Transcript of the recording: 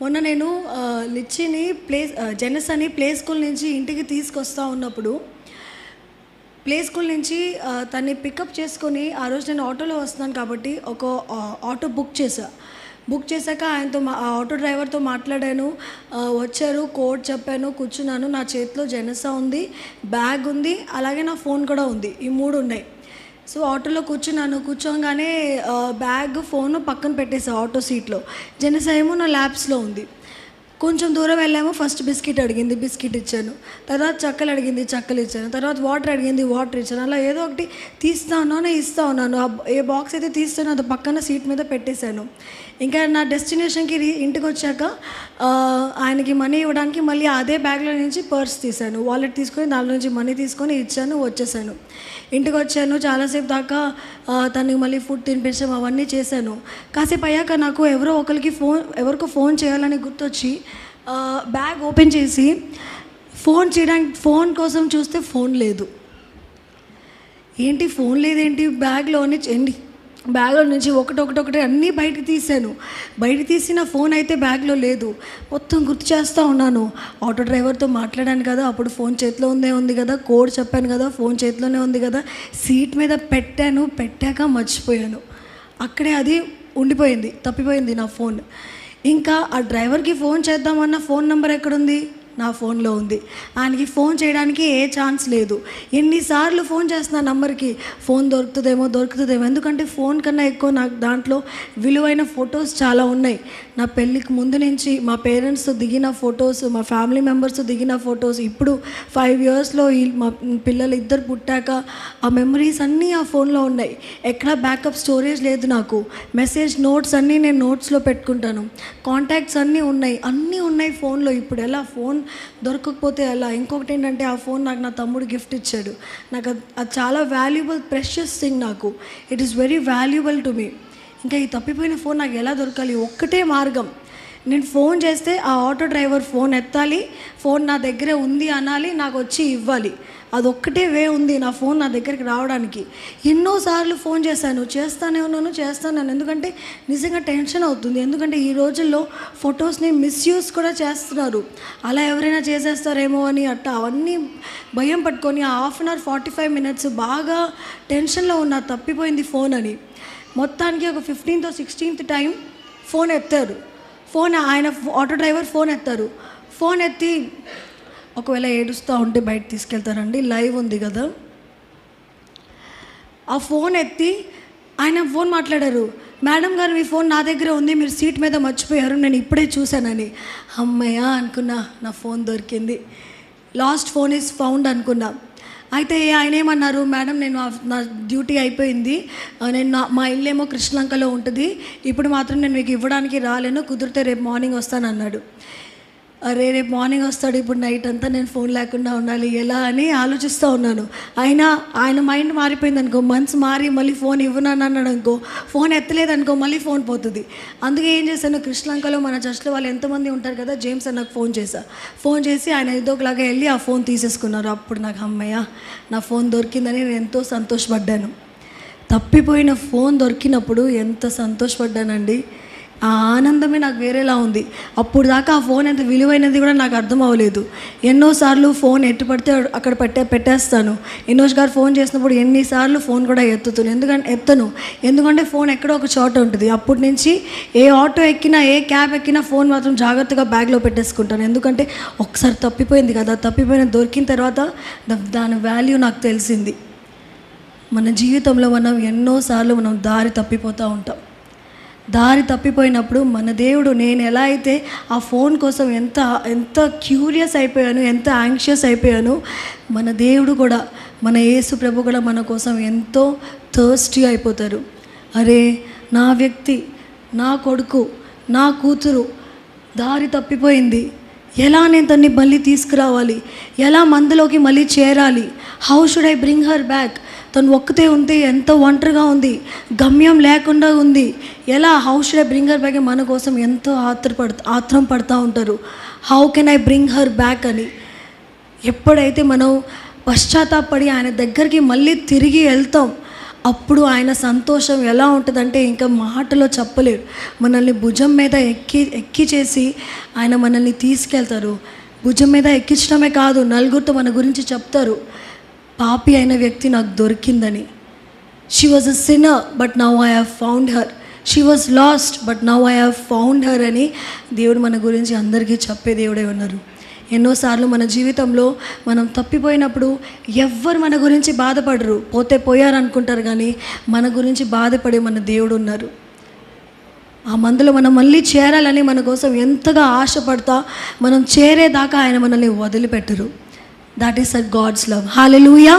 మొన్న నేను లిచ్చిని జెనస్ అని ప్లే స్కూల్ నుంచి ఇంటికి తీసుకొస్తా ఉన్నప్పుడు ప్లే స్కూల్ నుంచి తన్ని పికప్ చేసుకొని ఆ రోజు నేను ఆటోలో వస్తున్నాను కాబట్టి ఒక ఆటో బుక్ చేశాక ఆయనతో ఆ ఆటో డ్రైవర్తో మాట్లాడాను. వచ్చారు, కోడ్ చెప్పాను, కూర్చున్నాను. నా చేతిలో జెనసా ఉంది, బ్యాగ్ ఉంది, అలాగే నా ఫోన్ కూడా ఉంది. ఈ 3 ఉన్నాయి. సో ఆటోలో కూర్చోగానే బ్యాగ్ ఫోన్ పక్కన పెట్టేసా ఆటో సీట్లో. జెనసా ఏమో నా ల్యాబ్స్లో ఉంది. కొంచెం దూరం వెళ్ళాము. ఫస్ట్ బిస్కెట్ అడిగింది, బిస్కెట్ ఇచ్చాను. తర్వాత చక్కలు అడిగింది, చక్కలు ఇచ్చాను. తర్వాత వాటర్ అడిగింది, వాటర్ ఇచ్చాను. అలా ఏదో ఒకటి ఇస్తా ఉన్నాను. ఏ బాక్స్ అయితే తీస్తానో అది పక్కన సీట్ మీద పెట్టేశాను. ఇంకా నా డెస్టినేషన్కి ఇంటికి వచ్చాక ఆయనకి మనీ ఇవ్వడానికి మళ్ళీ అదే బ్యాగ్లో నుంచి పర్స్ తీశాను, వాలెట్ తీసుకొని దానిలో నుంచి మనీ తీసుకొని ఇచ్చాను, వచ్చేసాను. ఇంటికి వచ్చాను. చాలాసేపు దాకా తనకి మళ్ళీ ఫుడ్ తినిపించాము, అవన్నీ చేశాను. కాసేపు అయ్యాక నాకు ఎవరికో ఫోన్ చేయాలని గుర్తొచ్చి బ్యాగ్ ఓపెన్ చేసి ఫోన్ కోసం చూస్తే ఫోన్ లేదు. ఏంటి ఫోన్ లేదేంటి బ్యాగ్లో నుంచి ఒకటి అన్నీ బయట తీసాను. బయట తీసిన ఫోన్ అయితే బ్యాగ్లో లేదు. మొత్తం గుర్తు చేస్తూ ఉన్నాను. ఆటో డ్రైవర్తో మాట్లాడాను కదా, అప్పుడు ఫోన్ చేతిలో ఉంది కదా, కోడ్ చెప్పాను కదా, ఫోన్ చేతిలోనే ఉంది కదా, సీట్ మీద పెట్టాక మర్చిపోయాను. అక్కడే అది ఉండిపోయింది, తప్పిపోయింది నా ఫోన్. ఇంకా ఆ డ్రైవర్కి ఫోన్ చేద్దామన్న ఫోన్ నెంబర్ ఎక్కడుంది? నా ఫోన్లో ఉంది. ఆయనకి ఫోన్ చేయడానికి ఏ ఛాన్స్ లేదు. ఎన్నిసార్లు ఫోన్ చేస్తున్నా నంబర్కి, ఫోన్ దొరుకుతుందేమో. ఎందుకంటే ఫోన్ కన్నా ఎక్కువ నాకు దాంట్లో విలువైన ఫొటోస్ చాలా ఉన్నాయి. నా పెళ్ళికి ముందు నుంచి మా పేరెంట్స్తో దిగిన ఫొటోస్, మా ఫ్యామిలీ మెంబర్స్తో దిగిన ఫొటోస్, ఇప్పుడు 5 ఇయర్స్లో మా పిల్లలు 2 పుట్టాక ఆ మెమరీస్ అన్నీ ఆ ఫోన్లో ఉన్నాయి. ఎక్కడ బ్యాకప్ స్టోరేజ్ లేదు నాకు. మెసేజ్ నోట్స్ అన్నీ నేను నోట్స్లో పెట్టుకుంటాను. కాంటాక్ట్స్ అన్నీ ఉన్నాయి ఫోన్లో. ఇప్పుడు ఎలా ఫోన్ దొరకకపోతే ఎలా? ఇంకొకటి ఏంటంటే ఆ ఫోన్ నాకు నా తమ్ముడు గిఫ్ట్ ఇచ్చాడు. నాకు అది చాలా వాల్యుబుల్, ప్రెషియస్ థింగ్. నాకు it is very valuable to me. ఇంకా ఈ తప్పిపోయిన ఫోన్ నాకు ఎలా దొరకాలి? ఒక్కటే మార్గం. నేను ఫోన్ చేస్తే ఆ ఆటో డ్రైవర్ ఫోన్ ఎత్తాలి, ఫోన్ నా దగ్గరే ఉంది అనాలి, నాకు వచ్చి ఇవ్వాలి. అదొక్కటే వే ఉంది నా ఫోన్ నా దగ్గరికి రావడానికి. ఎన్నోసార్లు ఫోన్ చేస్తానే ఉన్నాను. ఎందుకంటే నిజంగా టెన్షన్ అవుతుంది. ఎందుకంటే ఈ రోజుల్లో ఫొటోస్ని మిస్యూజ్ కూడా చేస్తున్నారు. అలా ఎవరైనా చేసేస్తారేమో అని అవన్నీ భయం పట్టుకొని ఆ 1/2 అవర్ 45 మినిట్స్ బాగా టెన్షన్లో ఉన్నా, తప్పిపోయింది ఫోన్ అని. మొత్తానికి ఒక 15th or 16th time phone ఎత్తారు. ఆయన ఆటో డ్రైవర్ ఫోన్ ఎత్తి ఒకవేళ ఏడుస్తూ ఉంటే బయట తీసుకెళ్తారండి, లైవ్ ఉంది కదా. ఆ ఫోన్ ఎత్తి ఆయన ఫోన్ మాట్లాడారు. మేడం గారు, మీ ఫోన్ నా దగ్గర ఉంది, మీరు సీట్ మీద మర్చిపోయారు, నేను ఇప్పుడే చూశానని. అమ్మయ్య అనుకున్నా, నా ఫోన్ దొరికింది. లాస్ట్ ఫోన్ ఈజ్ ఫౌండ్ అనుకున్నా. అయితే ఆయన ఏమన్నారు, మేడం నేను నా డ్యూటీ అయిపోయింది, మా ఇల్లేమో కృష్ణలంకలో ఉంటుంది, ఇప్పుడు మాత్రం నేను మీకు ఇవ్వడానికి రాలేను, కుదిరితే రేపు మార్నింగ్ వస్తాను అన్నాడు. అరే రేపు మార్నింగ్ వస్తాడు, ఇప్పుడు నైట్ అంతా నేను ఫోన్ లేకుండా ఉండాలి, ఎలా అని ఆలోచిస్తూ ఉన్నాను. ఆయన మైండ్ మారిపోయింది అనుకో, మనసు మారి మళ్ళీ ఫోన్ ఇవ్వనని అన్నాడు అనుకో, ఫోన్ ఎత్తలేదనుకో మళ్ళీ ఫోన్ పోతుంది. అందుకే ఏం చేశాను, కృష్ణలంకలో మన చర్చ్లో వాళ్ళు ఎంతమంది ఉంటారు కదా, జేమ్స్ అన్నకు ఫోన్ చేసి ఆయన ఇదోకలాగా వెళ్ళి ఆ ఫోన్ తీసేసుకున్నారు. అప్పుడు నాకు అమ్మయ్య నా ఫోన్ దొరికిందని నేను ఎంతో సంతోషపడ్డాను. తప్పిపోయిన ఫోన్ దొరికినప్పుడు ఎంత సంతోషపడ్డానండి. ఆ ఆనందమే నాకు వేరేలా ఉంది. అప్పుడు దాకా ఆ ఫోన్ ఎంత విలువైనది కూడా నాకు అర్థం అవ్వలేదు. ఎన్నోసార్లు ఫోన్ ఎట్టు పడితే అక్కడ పెట్టేస్తాను. వినోష్ గారు ఫోన్ చేసినప్పుడు ఎన్నిసార్లు ఫోన్ కూడా ఎత్తను. ఎందుకంటే ఫోన్ ఎక్కడో ఒక చోట ఉంటుంది. అప్పటి నుంచి ఏ ఆటో ఎక్కినా, ఏ క్యాబ్ ఎక్కినా ఫోన్ మాత్రం జాగ్రత్తగా బ్యాగ్లో పెట్టేసుకుంటాను. ఎందుకంటే ఒకసారి తప్పిపోయింది కదా, దొరికిన తర్వాత దాని వాల్యూ నాకు తెలిసింది. మన జీవితంలో ఎన్నోసార్లు దారి తప్పిపోతూ ఉంటాం. దారి తప్పిపోయినప్పుడు మన దేవుడు, నేను ఎలా అయితే ఆ ఫోన్ కోసం ఎంత క్యూరియస్ అయిపోయాను, ఎంత యాంగ్షియస్ అయిపోయాను, మన దేవుడు కూడా, మన యేసు ప్రభు కూడా మన కోసం ఎంతో థర్స్టీ అయిపోతారు. అరే నా వ్యక్తి, నా కొడుకు, నా కూతురు దారి తప్పిపోయింది, ఎలా నేను తన్ని మళ్ళీ తీసుకురావాలి, ఎలా మందులోకి మళ్ళీ చేరాలి, how should I bring her back. తను ఒక్కతే ఉంటే ఎంత ఒంటరిగా ఉంది, గమ్యం లేకుండా ఉంది, ఎలా how should I bring her back. మన కోసం ఎంతో ఆత్రం పడుతూ ఉంటారు, how can I bring her back అని. ఎప్పుడైతే మనం పశ్చాత్తాపడి ఆయన దగ్గరికి మళ్ళీ తిరిగి వెళ్తాం, అప్పుడు ఆయన సంతోషం ఎలా ఉంటుందంటే ఇంకా మాటలో చెప్పలేరు. మనల్ని భుజం మీద ఎక్కి చేసి ఆయన మనల్ని తీసుకెళ్తారు. భుజం మీద ఎక్కించడమే కాదు, నలుగురితో మన గురించి చెప్తారు, పాపి అయిన వ్యక్తి నాకు దొరికిందని. She was a sinner but now I have found her. She was last but now I have found her అని దేవుడు మన గురించి అందరికీ చెప్పే దేవుడే ఉన్నారు. ఎన్నోసార్లు మన జీవితంలో మనం తప్పిపోయినప్పుడు ఎవ్వరు మన గురించి బాధపడరు, పోతే పోయారు అనుకుంటారు, కానీ మన గురించి బాధపడే మన దేవుడు ఉన్నారు. ఆ మందులో మనం మళ్ళీ చేరాలని మన కోసం ఎంతగా ఆశపడతా మనం చేరేదాకా ఆయన మనల్ని వదిలిపెట్టరు. That is a God's love. Hallelujah.